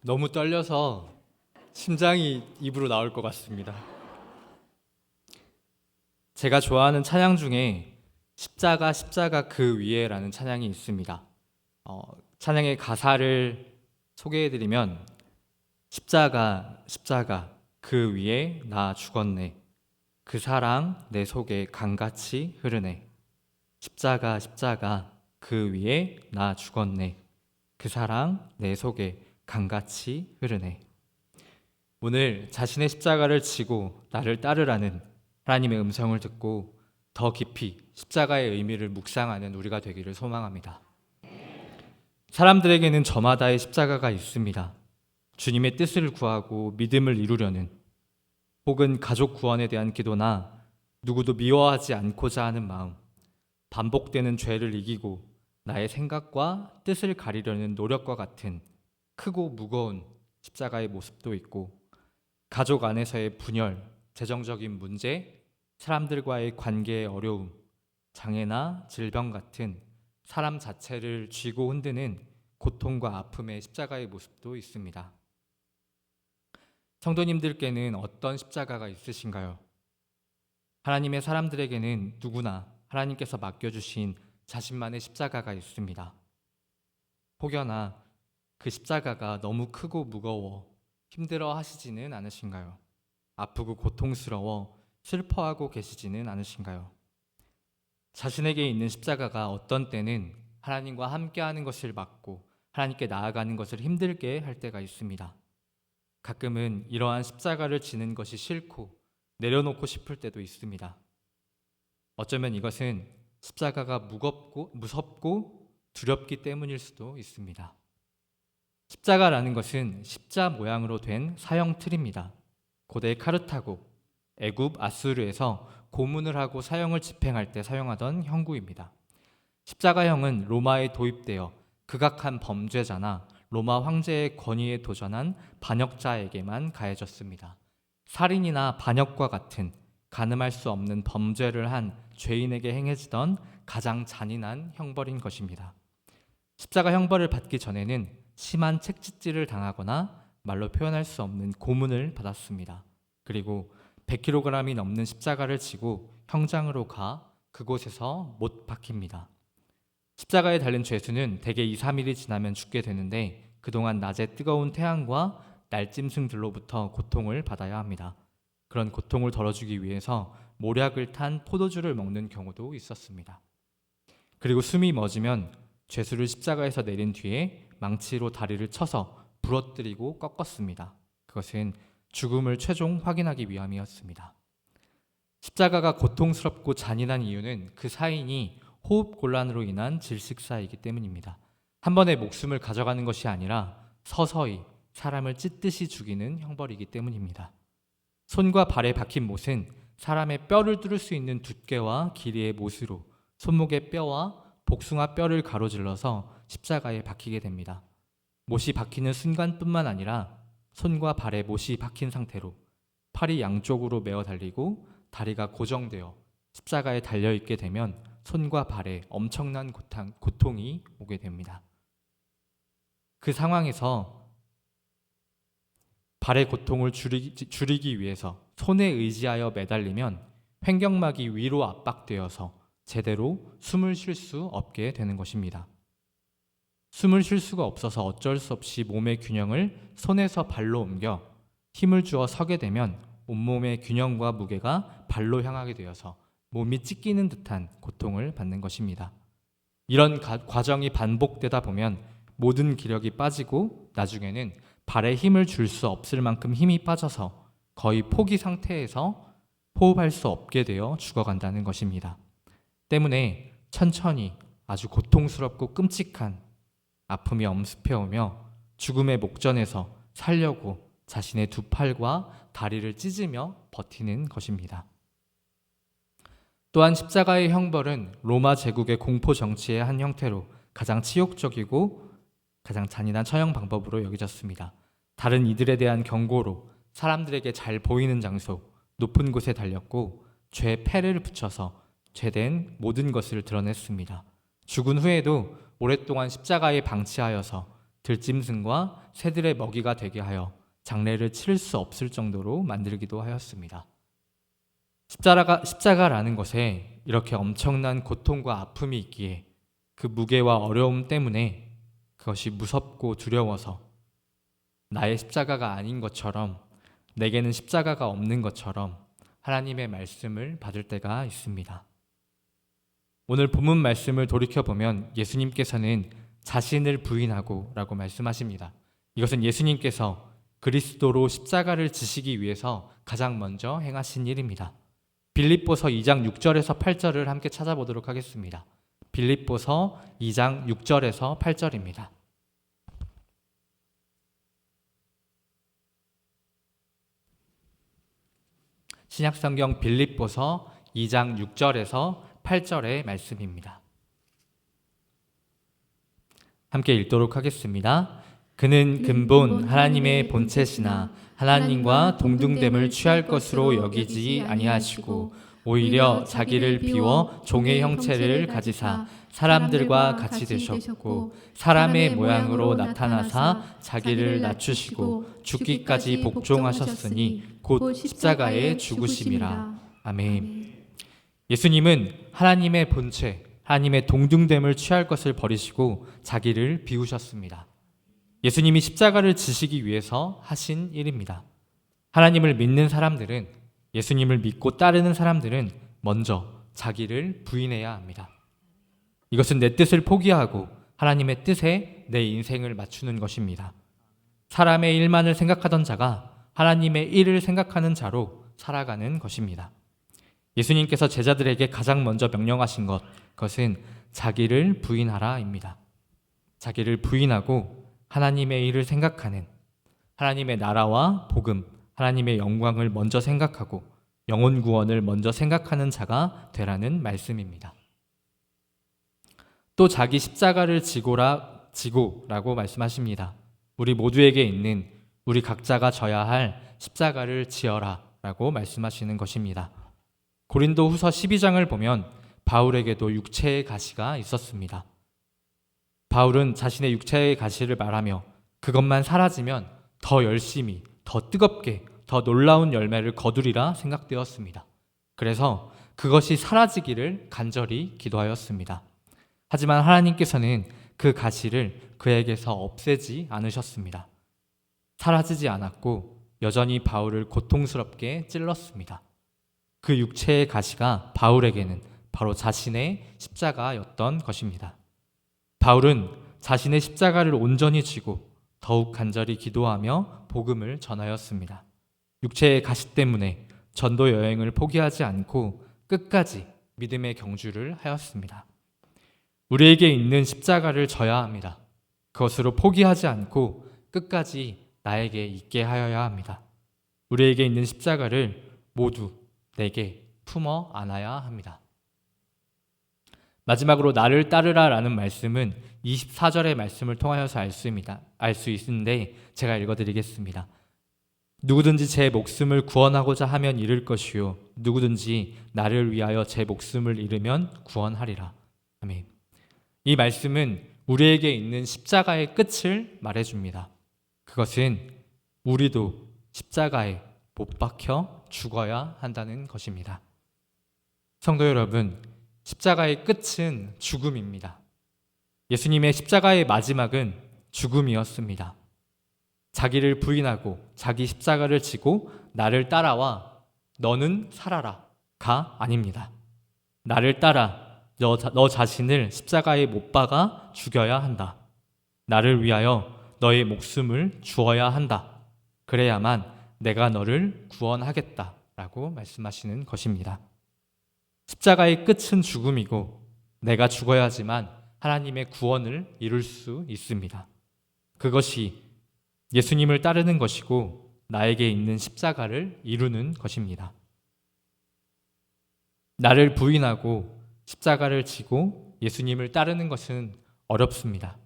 너무 떨려서 심장이 입으로 나올 것 같습니다. 제가 좋아하는 찬양 중에 십자가 십자가 그 위에라는 찬양이 있습니다. 찬양의 가사를 소개해드리면 십자가 십자가 그 위에 나 죽었네. 그 사랑 내 속에 강같이 흐르네. 십자가 십자가 그 위에 나 죽었네. 그 사랑 내 속에 강같이 흐르네. 오늘 자신의 십자가를 지고 나를 따르라는 하나님의 음성을 듣고 더 깊이 십자가의 의미를 묵상하는 우리가 되기를 소망합니다. 사람들에게는 저마다의 십자가가 있습니다. 주님의 뜻을 구하고 믿음을 이루려는, 혹은 가족 구원에 대한 기도나 누구도 미워하지 않고자 하는 마음, 반복되는 죄를 이기고 나의 생각과 뜻을 가리려는 노력과 같은 크고 무거운 십자가의 모습도 있고, 가족 안에서의 분열, 재정적인 문제, 사람들과의 관계의 어려움, 장애나 질병 같은 사람 자체를 쥐고 흔드는 고통과 아픔의 십자가의 모습도 있습니다. 성도님들께는 어떤 십자가가 있으신가요? 하나님의 사람들에게는 누구나 하나님께서 맡겨주신 자신만의 십자가가 있습니다. 혹여나 그 십자가가 너무 크고 무거워 힘들어 하시지는 않으신가요? 아프고 고통스러워 슬퍼하고 계시지는 않으신가요? 자신에게 있는 십자가가 어떤 때는 하나님과 함께하는 것을 막고 하나님께 나아가는 것을 힘들게 할 때가 있습니다. 가끔은 이러한 십자가를 지는 것이 싫고 내려놓고 싶을 때도 있습니다. 어쩌면 이것은 십자가가 무섭고 두렵기 때문일 수도 있습니다. 십자가라는 것은 십자 모양으로 된 사형 틀입니다. 고대 카르타고, 애굽 아수르에서 고문을 하고 사형을 집행할 때 사용하던 형구입니다. 십자가형은 로마에 도입되어 극악한 범죄자나 로마 황제의 권위에 도전한 반역자에게만 가해졌습니다. 살인이나 반역과 같은 가늠할 수 없는 범죄를 한 죄인에게 행해지던 가장 잔인한 형벌인 것입니다. 십자가 형벌을 받기 전에는 심한 책짓질을 당하거나 말로 표현할 수 없는 고문을 받았습니다. 그리고 100kg이 넘는 십자가를 지고 형장으로 가 그곳에서 못 박힙니다. 십자가에 달린 죄수는 대개 2, 3일이 지나면 죽게 되는데, 그동안 낮에 뜨거운 태양과 날짐승들로부터 고통을 받아야 합니다. 그런 고통을 덜어주기 위해서 모략을 탄 포도주를 먹는 경우도 있었습니다. 그리고 숨이 멎으면 죄수를 십자가에서 내린 뒤에 망치로 다리를 쳐서 부러뜨리고 꺾었습니다. 그것은 죽음을 최종 확인하기 위함이었습니다. 십자가가 고통스럽고 잔인한 이유는 그 사인이 호흡곤란으로 인한 질식사이기 때문입니다. 한 번에 목숨을 가져가는 것이 아니라 서서히 사람을 찢듯이 죽이는 형벌이기 때문입니다. 손과 발에 박힌 못은 사람의 뼈를 뚫을 수 있는 두께와 길이의 못으로 손목의 뼈와 복숭아 뼈를 가로질러서 십자가에 박히게 됩니다. 못이 박히는 순간뿐만 아니라 손과 발에 못이 박힌 상태로 팔이 양쪽으로 메어 달리고 다리가 고정되어 십자가에 달려있게 되면 손과 발에 엄청난 고통이 오게 됩니다. 그 상황에서 발의 고통을 줄이기 위해서 손에 의지하여 매달리면 횡격막이 위로 압박되어서 제대로 숨을 쉴 수 없게 되는 것입니다. 숨을 쉴 수가 없어서 어쩔 수 없이 몸의 균형을 손에서 발로 옮겨 힘을 주어 서게 되면 온몸의 균형과 무게가 발로 향하게 되어서 몸이 찢기는 듯한 고통을 받는 것입니다. 이런 과정이 반복되다 보면 모든 기력이 빠지고 나중에는 발에 힘을 줄 수 없을 만큼 힘이 빠져서 거의 포기 상태에서 호흡할 수 없게 되어 죽어간다는 것입니다. 때문에 천천히 아주 고통스럽고 끔찍한 아픔이 엄습해오며 죽음의 목전에서 살려고 자신의 두 팔과 다리를 찢으며 버티는 것입니다. 또한 십자가의 형벌은 로마 제국의 공포 정치의 한 형태로 가장 치욕적이고 가장 잔인한 처형 방법으로 여겨졌습니다. 다른 이들에 대한 경고로 사람들에게 잘 보이는 장소, 높은 곳에 달렸고 죄 패를 붙여서 죄된 모든 것을 드러냈습니다. 죽은 후에도 오랫동안 십자가에 방치하여서 들짐승과 새들의 먹이가 되게 하여 장례를 치를 수 없을 정도로 만들기도 하였습니다. 십자가라는 것에 이렇게 엄청난 고통과 아픔이 있기에 그 무게와 어려움 때문에 그것이 무섭고 두려워서 나의 십자가가 아닌 것처럼, 내게는 십자가가 없는 것처럼 하나님의 말씀을 받을 때가 있습니다. 오늘 본문 말씀을 돌이켜보면 예수님께서는 자신을 부인하고 라고 말씀하십니다. 이것은 예수님께서 그리스도로 십자가를 지시기 위해서 가장 먼저 행하신 일입니다. 빌립보서 2장 6절에서 8절을 함께 찾아보도록 하겠습니다. 빌립보서 2장 6절에서 8절입니다. 신약성경 빌립보서 2장 6절에서 8절의 말씀입니다. 함께 읽도록 하겠습니다. 그는 근본 하나님의 본체시나 하나님과 동등됨을 취할 것으로 여기지 아니하시고 오히려 자기를 비워 종의 형체를 가지사 사람들과 같이 되셨고 사람의 모양으로 나타나사 자기를 낮추시고 죽기까지 복종하셨으니 곧 십자가에 죽으심이라. 아멘. 예수님은 하나님의 본체, 하나님의 동등됨을 취할 것을 버리시고 자기를 비우셨습니다. 예수님이 십자가를 지시기 위해서 하신 일입니다. 하나님을 믿는 사람들은, 예수님을 믿고 따르는 사람들은 먼저 자기를 부인해야 합니다. 이것은 내 뜻을 포기하고 하나님의 뜻에 내 인생을 맞추는 것입니다. 사람의 일만을 생각하던 자가 하나님의 일을 생각하는 자로 살아가는 것입니다. 예수님께서 제자들에게 가장 먼저 명령하신 것, 그것은 자기를 부인하라입니다. 자기를 부인하고 하나님의 일을 생각하는, 하나님의 나라와 복음, 하나님의 영광을 먼저 생각하고 영혼 구원을 먼저 생각하는 자가 되라는 말씀입니다. 또 자기 십자가를 지고라고 말씀하십니다. 우리 모두에게 있는, 우리 각자가 져야 할 십자가를 지어라 라고 말씀하시는 것입니다. 고린도 후서 12장을 보면 바울에게도 육체의 가시가 있었습니다. 바울은 자신의 육체의 가시를 말하며 그것만 사라지면 더 열심히, 더 뜨겁게, 더 놀라운 열매를 거두리라 생각되었습니다. 그래서 그것이 사라지기를 간절히 기도하였습니다. 하지만 하나님께서는 그 가시를 그에게서 없애지 않으셨습니다. 사라지지 않았고 여전히 바울을 고통스럽게 찔렀습니다. 그 육체의 가시가 바울에게는 바로 자신의 십자가였던 것입니다. 바울은 자신의 십자가를 온전히 쥐고 더욱 간절히 기도하며 복음을 전하였습니다. 육체의 가시 때문에 전도 여행을 포기하지 않고 끝까지 믿음의 경주를 하였습니다. 우리에게 있는 십자가를 져야 합니다. 그것으로 포기하지 않고 끝까지 나에게 있게 하여야 합니다. 우리에게 있는 십자가를 모두 내게 품어 안아야 합니다. 마지막으로 나를 따르라 라는 말씀은 24절의 말씀을 통하여서 알 수 있는데 제가 읽어드리겠습니다. 누구든지 제 목숨을 구원하고자 하면 잃을 것이요 누구든지 나를 위하여 제 목숨을 잃으면 구원하리라. 아멘. 이 말씀은 우리에게 있는 십자가의 끝을 말해줍니다. 그것은 우리도 십자가에 못 박혀 죽어야 한다는 것입니다. 성도 여러분, 십자가의 끝은 죽음입니다. 예수님의 십자가의 마지막은 죽음이었습니다. 자기를 부인하고 자기 십자가를 지고 나를 따라와 너는 살아라가 아닙니다. 나를 따라 너 자신을 십자가에 못 박아 죽여야 한다. 나를 위하여 너의 목숨을 주어야 한다. 그래야만 내가 너를 구원하겠다 라고 말씀하시는 것입니다. 십자가의 끝은 죽음이고 내가 죽어야지만 하나님의 구원을 이룰 수 있습니다. 그것이 예수님을 따르는 것이고 나에게 있는 십자가를 이루는 것입니다. 나를 부인하고 십자가를 지고 예수님을 따르는 것은 어렵습니다.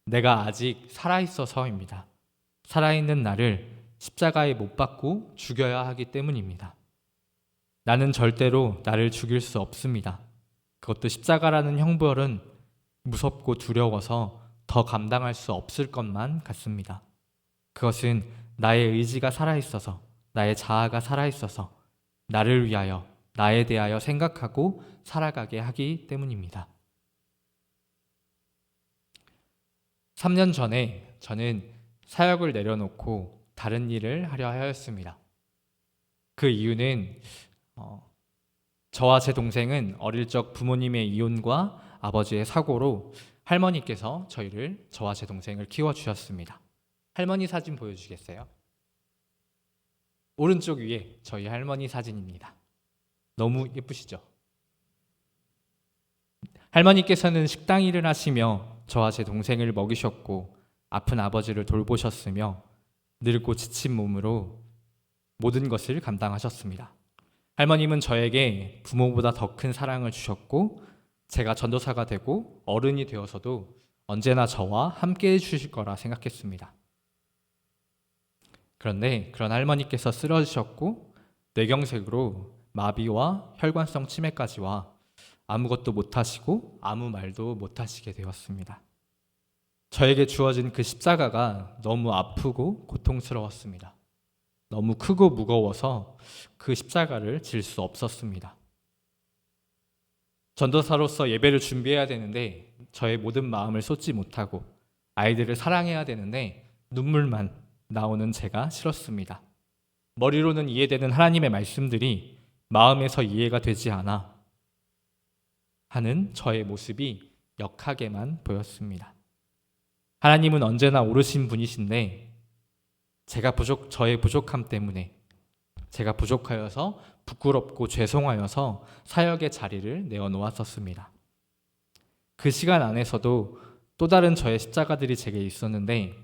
내가 아직 살아있어서입니다. 살아있는 나를 십자가에 못 박고 죽여야 하기 때문입니다. 나는 절대로 나를 죽일 수 없습니다. 그것도 십자가라는 형벌은 무섭고 두려워서 더 감당할 수 없을 것만 같습니다. 그것은 나의 의지가 살아있어서, 나의 자아가 살아있어서 나를 위하여, 나에 대하여 생각하고 살아가게 하기 때문입니다. 3년 전에 저는 사역을 내려놓고 다른 일을 하려 하였습니다. 그 이유는 저와 제 동생은 어릴 적 부모님의 이혼과 아버지의 사고로 할머니께서 저와 제 동생을 키워주셨습니다. 할머니 사진 보여주시겠어요? 오른쪽 위에 저희 할머니 사진입니다. 너무 예쁘시죠? 할머니께서는 식당 일을 하시며 저와 제 동생을 먹이셨고 아픈 아버지를 돌보셨으며 늙고 지친 몸으로 모든 것을 감당하셨습니다. 할머님은 저에게 부모보다 더 큰 사랑을 주셨고 제가 전도사가 되고 어른이 되어서도 언제나 저와 함께 해주실 거라 생각했습니다. 그런데 그런 할머니께서 쓰러지셨고 뇌경색으로 마비와 혈관성 치매까지 와 아무것도 못하시고 아무 말도 못하시게 되었습니다. 저에게 주어진 그 십자가가 너무 아프고 고통스러웠습니다. 너무 크고 무거워서 그 십자가를 질 수 없었습니다. 전도사로서 예배를 준비해야 되는데 저의 모든 마음을 쏟지 못하고 아이들을 사랑해야 되는데 눈물만 나오는 제가 싫었습니다. 머리로는 이해되는 하나님의 말씀들이 마음에서 이해가 되지 않아 하는 저의 모습이 역하게만 보였습니다. 하나님은 언제나 오르신 분이신데 저의 부족함 때문에 제가 부족하여서 부끄럽고 죄송하여서 사역의 자리를 내어놓았었습니다. 그 시간 안에서도 또 다른 저의 십자가들이 제게 있었는데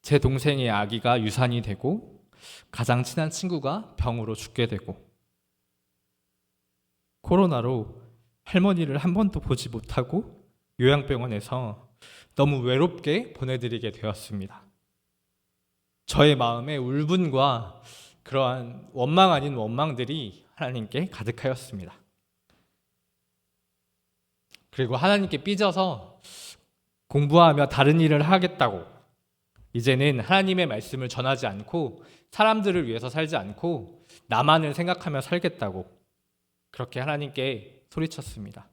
제 동생의 아기가 유산이 되고 가장 친한 친구가 병으로 죽게 되고 코로나로 할머니를 한 번도 보지 못하고 요양병원에서 너무 외롭게 보내드리게 되었습니다. 저의 마음에 울분과 그러한 원망 아닌 원망들이 하나님께 가득하였습니다. 그리고 하나님께 삐져서 공부하며 다른 일을 하겠다고 이제는 하나님의 말씀을 전하지 않고 사람들을 위해서 살지 않고 나만을 생각하며 살겠다고 그렇게 하나님께 소리쳤습니다.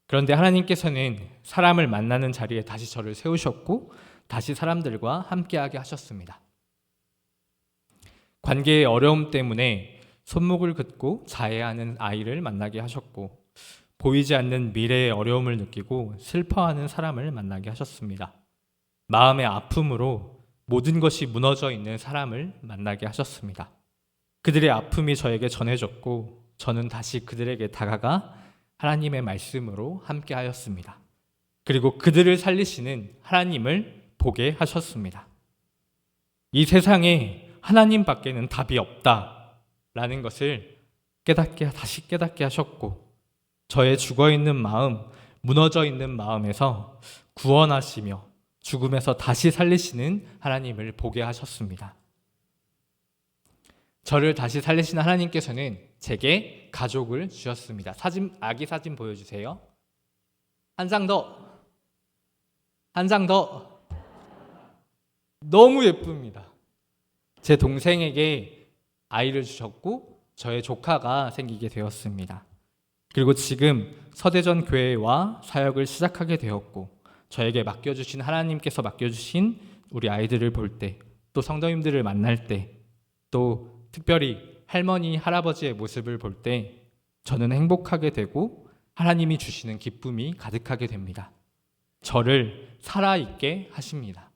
그런데 하나님께서는 사람을 만나는 자리에 다시 저를 세우셨고 다시 사람들과 함께하게 하셨습니다. 관계의 어려움 때문에 손목을 긋고 자해하는 아이를 만나게 하셨고 보이지 않는 미래의 어려움을 느끼고 슬퍼하는 사람을 만나게 하셨습니다. 마음의 아픔으로 모든 것이 무너져 있는 사람을 만나게 하셨습니다. 그들의 아픔이 저에게 전해졌고 저는 다시 그들에게 다가가 하나님의 말씀으로 함께 하였습니다. 그리고 그들을 살리시는 하나님을 보게 하셨습니다. 이 세상에 하나님밖에는 답이 없다라는 것을 다시 깨닫게 하셨고 저의 죽어있는 마음, 무너져 있는 마음에서 구원하시며 죽음에서 다시 살리시는 하나님을 보게 하셨습니다. 저를 다시 살리신 하나님께서는 제게 가족을 주셨습니다. 아기 사진 보여주세요. 한 장 더. 너무 예쁩니다. 제 동생에게 아이를 주셨고 저의 조카가 생기게 되었습니다. 그리고 지금 서대전 교회와 사역을 시작하게 되었고 저에게 맡겨주신 하나님께서 맡겨주신 우리 아이들을 볼 때 또 성도님들을 만날 때 또 특별히 할머니, 할아버지의 모습을 볼 때 저는 행복하게 되고 하나님이 주시는 기쁨이 가득하게 됩니다. 저를 살아있게 하십니다.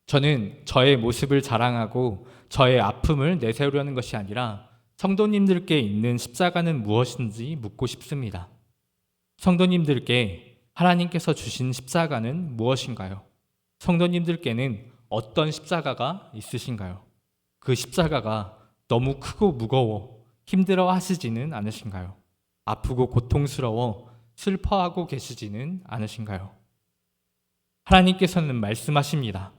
저는 저의 모습을 자랑하고 저의 아픔을 내세우려는 것이 아니라 성도님들께 있는 십자가는 무엇인지 묻고 싶습니다. 성도님들께 하나님께서 주신 십자가는 무엇인가요? 성도님들께는 어떤 십자가가 있으신가요? 그 십자가가 너무 크고 무거워 힘들어 하시지는 않으신가요? 아프고 고통스러워 슬퍼하고 계시지는 않으신가요? 하나님께서는 말씀하십니다.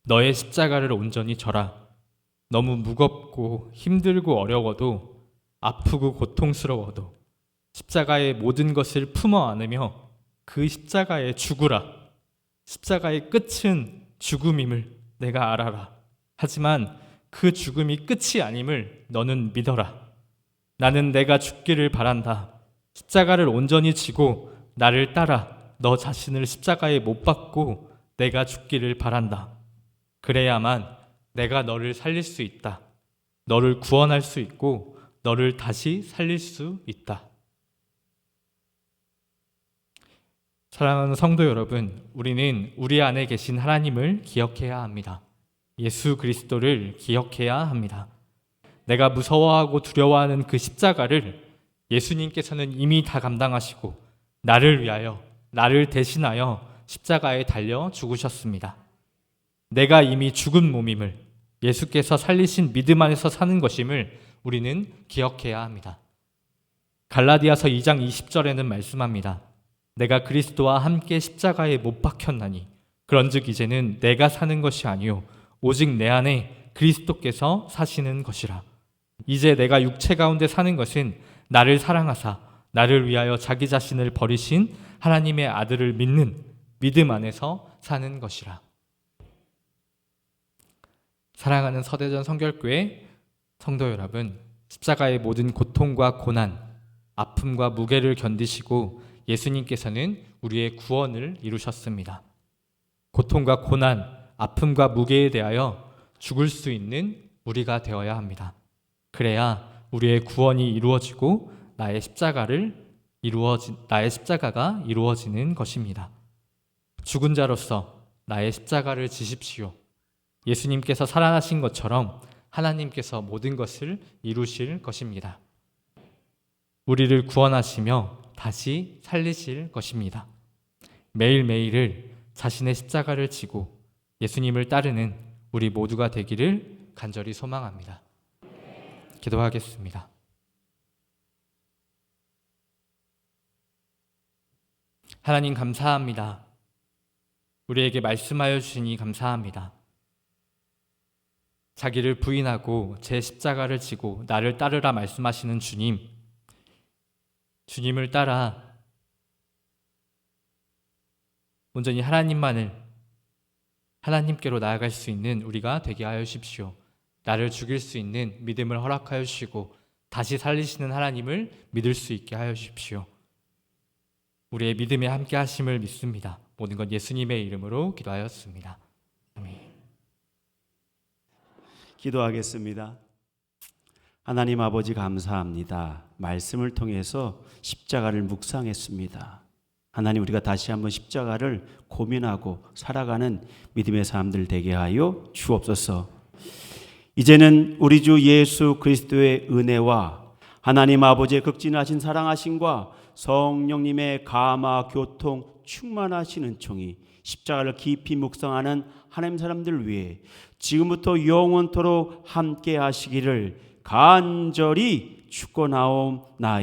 너의 십자가를 온전히 져라. 너무 무겁고 힘들고 어려워도 아프고 고통스러워도 십자가의 모든 것을 품어 안으며 그 십자가에 죽으라. 십자가의 끝은 죽음임을 내가 알아라. 하지만 그 죽음이 끝이 아님을 너는 믿어라. 나는 내가 죽기를 바란다. 십자가를 온전히 지고 나를 따라 너 자신을 십자가에 못 박고 내가 죽기를 바란다. 그래야만 내가 너를 살릴 수 있다. 너를 구원할 수 있고 너를 다시 살릴 수 있다. 사랑하는 성도 여러분, 우리는 우리 안에 계신 하나님을 기억해야 합니다. 예수 그리스도를 기억해야 합니다. 내가 무서워하고 두려워하는 그 십자가를 예수님께서는 이미 다 감당하시고 나를 위하여, 나를 대신하여 십자가에 달려 죽으셨습니다. 내가 이미 죽은 몸임을, 예수께서 살리신 믿음 안에서 사는 것임을 우리는 기억해야 합니다. 갈라디아서 2장 20절에는 말씀합니다. 내가 그리스도와 함께 십자가에 못 박혔나니 그런즉 이제는 내가 사는 것이 아니요 오직 내 안에 그리스도께서 사시는 것이라. 이제 내가 육체 가운데 사는 것은 나를 사랑하사 나를 위하여 자기 자신을 버리신 하나님의 아들을 믿는 믿음 안에서 사는 것이라. 사랑하는 서대전 성결교회 성도 여러분, 십자가의 모든 고통과 고난, 아픔과 무게를 견디시고 예수님께서는 우리의 구원을 이루셨습니다. 고통과 고난, 아픔과 무게에 대하여 죽을 수 있는 우리가 되어야 합니다. 그래야 우리의 구원이 이루어지고 나의 십자가가 이루어지는 것입니다. 죽은 자로서 나의 십자가를 지십시오. 예수님께서 살아나신 것처럼 하나님께서 모든 것을 이루실 것입니다. 우리를 구원하시며 다시 살리실 것입니다. 매일매일을 자신의 십자가를 지고 예수님을 따르는 우리 모두가 되기를 간절히 소망합니다. 기도하겠습니다. 하나님 감사합니다. 우리에게 말씀하여 주시니 감사합니다. 자기를 부인하고 제 십자가를 지고 나를 따르라 말씀하시는 주님, 주님을 따라 온전히 하나님께로 나아갈 수 있는 우리가 되게 하여 주십시오. 나를 죽일 수 있는 믿음을 허락하여 주시고 다시 살리시는 하나님을 믿을 수 있게 하여 주십시오. 우리의 믿음에 함께 하심을 믿습니다. 모든 것 예수님의 이름으로 기도하였습니다. 아멘. 기도하겠습니다. 하나님 아버지 감사합니다. 말씀을 통해서 십자가를 묵상했습니다. 하나님, 우리가 다시 한번 십자가를 고민하고 살아가는 믿음의 사람들 되게 하여 주옵소서. 이제는 우리 주 예수 그리스도의 은혜와 하나님 아버지의 극진하신 사랑하심과 성령님의 감화 교통 충만하시는 총이 십자가를 깊이 묵상하는 하나님 사람들 위해 지금부터 영원토록 함께 하시기를 간절히 축원하옵나이다.